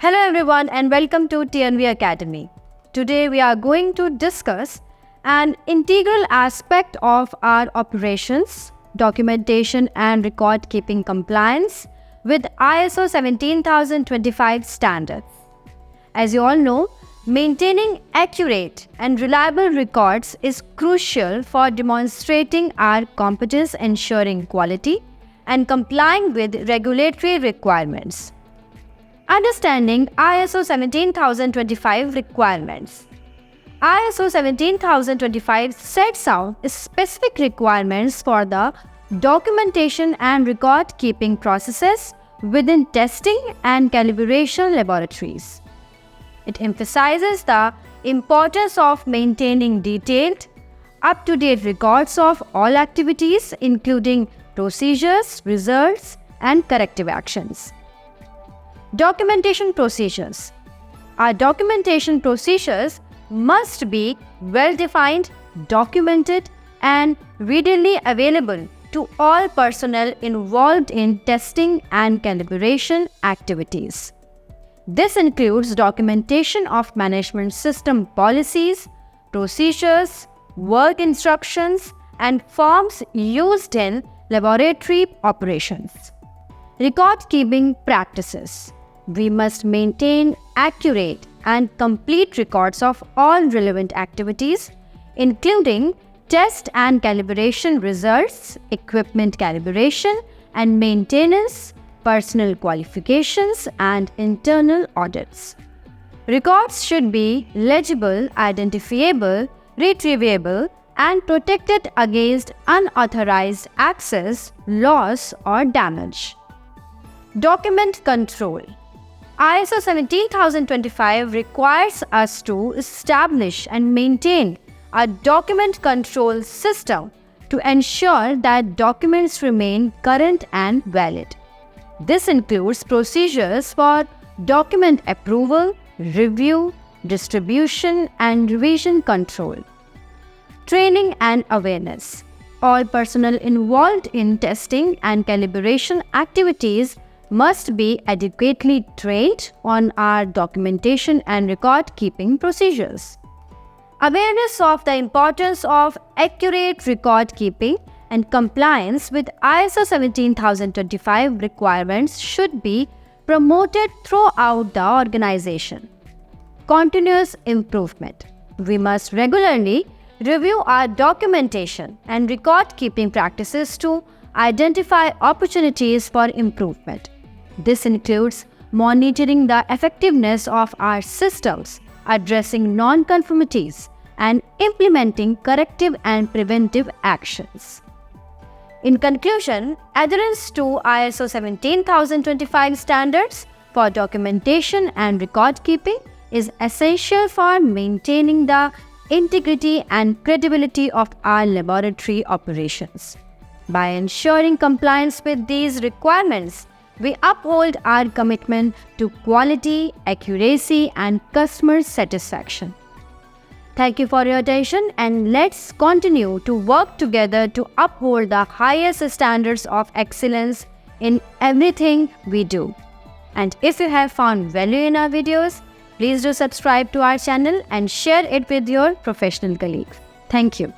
Hello everyone and welcome to TNV Academy. Today we are going to discuss an integral aspect of our operations, documentation and record keeping compliance with ISO 17025 standards. As you all know, maintaining accurate and reliable records is crucial for demonstrating our competence, ensuring quality and complying with regulatory requirements. Understanding ISO 17025 requirements. ISO 17025 sets out specific requirements for the documentation and record keeping processes within testing and calibration laboratories. It emphasizes the importance of maintaining detailed, up-to-date records of all activities, including procedures, results, and corrective actions. Documentation procedures. Our documentation procedures must be well-defined, documented, and readily available to all personnel involved in testing and calibration activities. This includes documentation of management system policies, procedures, work instructions, and forms used in laboratory operations. Record keeping practices. We must maintain accurate and complete records of all relevant activities, including test and calibration results, equipment calibration and maintenance, personnel qualifications, and internal audits. Records should be legible, identifiable, retrievable, and protected against unauthorized access, loss, or damage. Document control. ISO 17025 requires us to establish and maintain a document control system to ensure that documents remain current and valid. This includes procedures for document approval, review, distribution, and revision control. Training and awareness. All personnel involved in testing and calibration activities must be adequately trained on our documentation and record-keeping procedures. Awareness of the importance of accurate record-keeping and compliance with ISO 17025 requirements should be promoted throughout the organization. Continuous improvement. We must regularly review our documentation and record-keeping practices to identify opportunities for improvement. This includes monitoring the effectiveness of our systems, addressing non-conformities, and implementing corrective and preventive actions. In conclusion, adherence to ISO 17025 standards for documentation and record keeping is essential for maintaining the integrity and credibility of our laboratory operations. By ensuring compliance with these requirements, we uphold our commitment to quality, accuracy, and customer satisfaction. Thank you for your attention, and let's continue to work together to uphold the highest standards of excellence in everything we do. And if you have found value in our videos, please do subscribe to our channel and share it with your professional colleagues. Thank you.